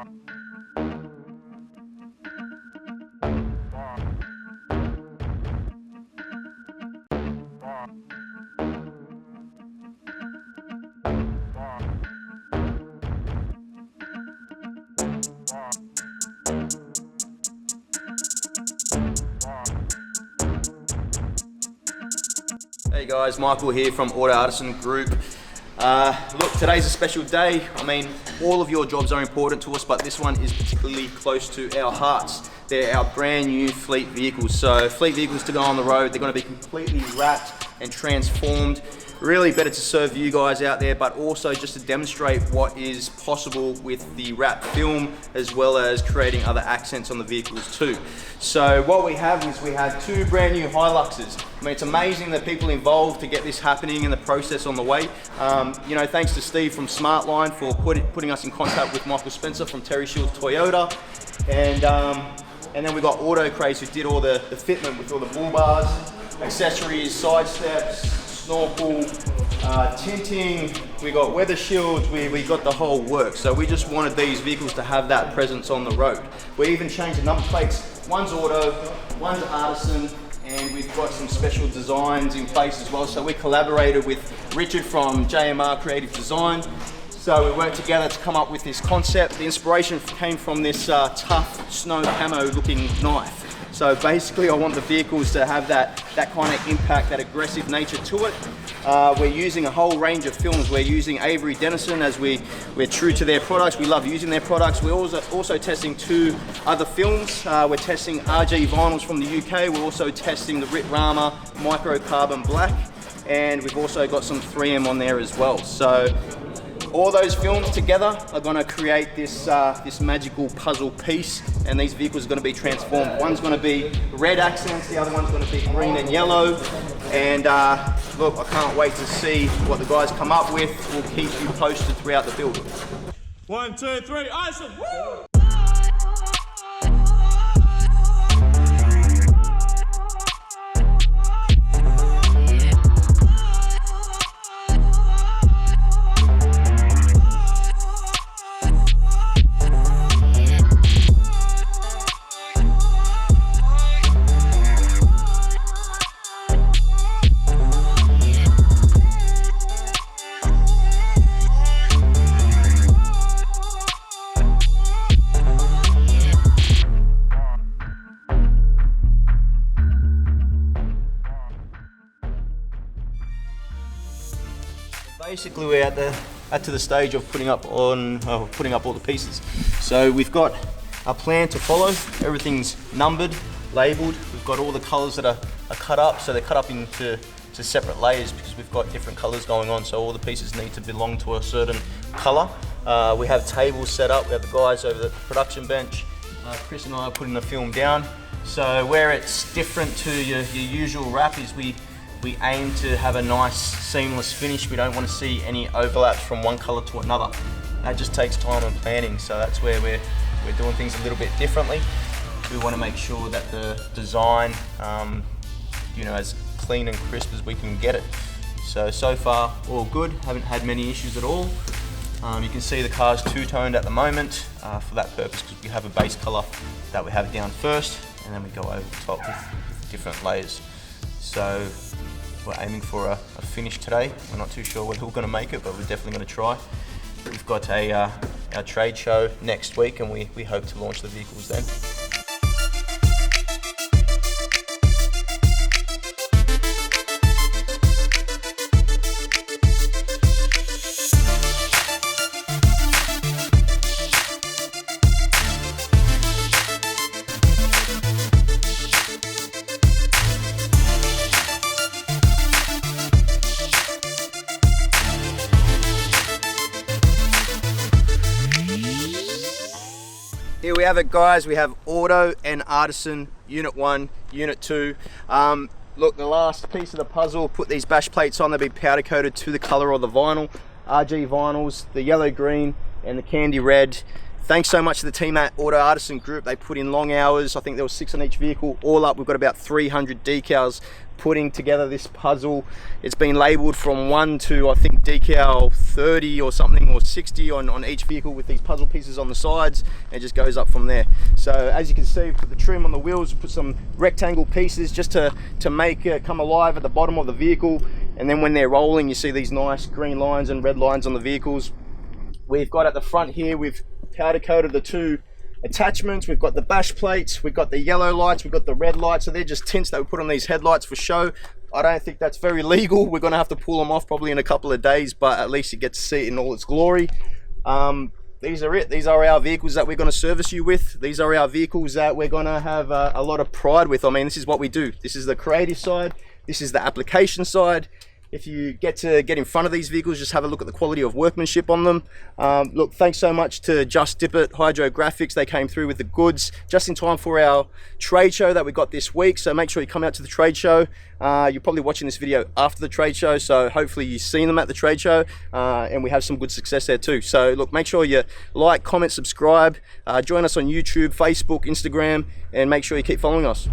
Hey guys, Michael here from Artisan Group. Look, today's a special day. I mean, all of your jobs are important to us, but this one is particularly close to our hearts. They're our brand new fleet vehicles. So fleet vehicles to go on the road, they're going to be completely wrapped and transformed. Really better to serve you guys out there, but also just to demonstrate what is possible with the wrap film, as well as creating other accents on the vehicles too. So what we have is we have two brand new Hiluxes. I mean, it's amazing the people involved to get this happening and the process on the way. You know, thanks to Steve from Smartline for putting us in contact with Michael Spencer from Terry Shields Toyota. And then we got Auto Craze, who did all the fitment with all the bull bars, accessories, side steps, snorkel, tinting, we got weather shields, we got the whole work. So we just wanted these vehicles to have that presence on the road. We even changed the number plates. One's Auto, one's Artisan, and we've got some special designs in place as well. So we collaborated with Richard from JMR Creative Design. So we worked together to come up with this concept. The inspiration came from this tough snow camo looking knife. So basically I want the vehicles to have that kind of impact, that aggressive nature to it. We're using a whole range of films. We're using Avery Dennison, as we're true to their products. We love using their products. We're also testing two other films. We're testing RG vinyls from the UK. We're also testing the Ritrama Microcarbon Black. And we've also got some 3M on there as well. So all those films together are going to create this magical puzzle piece, and these vehicles are going to be transformed. One's going to be red accents, the other one's going to be green and yellow. And look, I can't wait to see what the guys come up with. We'll keep you posted throughout the build. 1, 2, 3, awesome! Woo! Basically, we're at the stage of putting up all the pieces. So we've got a plan to follow. Everything's numbered, labelled. We've got all the colours that are cut up, so they're cut up into separate layers because we've got different colours going on. So all the pieces need to belong to a certain colour. We have tables set up. We have the guys over the production bench. Chris and I are putting the film down. So where it's different to your usual wrap is we aim to have a nice seamless finish. We don't want to see any overlaps from one colour to another. That just takes time and planning, so that's where we're doing things a little bit differently. We want to make sure that the design, you know, as clean and crisp as we can get it. So far all good, haven't had many issues at all. You can see the car's two-toned at the moment for that purpose, because we have a base colour that we have down first, and then we go over the top with different layers. So we're aiming for a finish today. We're not too sure whether we're going to make it, but we're definitely going to try. We've got our trade show next week, and we hope to launch the vehicles then. Here we have it, guys. We have Auto and Artisan, Unit 1, Unit 2. Look, the last piece of the puzzle, put these bash plates on. They'll be powder coated to the color of the vinyl. RG vinyls, the yellow green and the candy red. Thanks so much to the team at Auto Artisan Group. They put in long hours. I think there was 6 on each vehicle. All up, we've got about 300 decals putting together this puzzle. It's been labeled from 1 to, I think, decal 30 or something, or 60 on each vehicle with these puzzle pieces on the sides. And it just goes up from there. So as you can see, we put the trim on the wheels, put some rectangle pieces just to make it come alive at the bottom of the vehicle. And then when they're rolling, you see these nice green lines and red lines on the vehicles. We've got at the front here, we've powder coated the 2 attachments. We've got the bash plates, we've got the yellow lights, we've got the red lights. So they're just tints that we put on these headlights for show. I don't think that's very legal. We're gonna have to pull them off probably in a couple of days, but at least you get to see it in all its glory. These are it. These are our vehicles that we're going to service you with. These are our vehicles that we're going to have a lot of pride with. I mean, this is what we do. This is the creative side. This is the application side. If you get in front of these vehicles, just have a look at the quality of workmanship on them. Look, thanks so much to Just Dip It Hydro Graphics. They came through with the goods just in time for our trade show that we got this week. So make sure you come out to the trade show. You're probably watching this video after the trade show, so hopefully you've seen them at the trade show, and we have some good success there too. So look, make sure you like, comment, subscribe, join us on YouTube, Facebook, Instagram, and make sure you keep following us.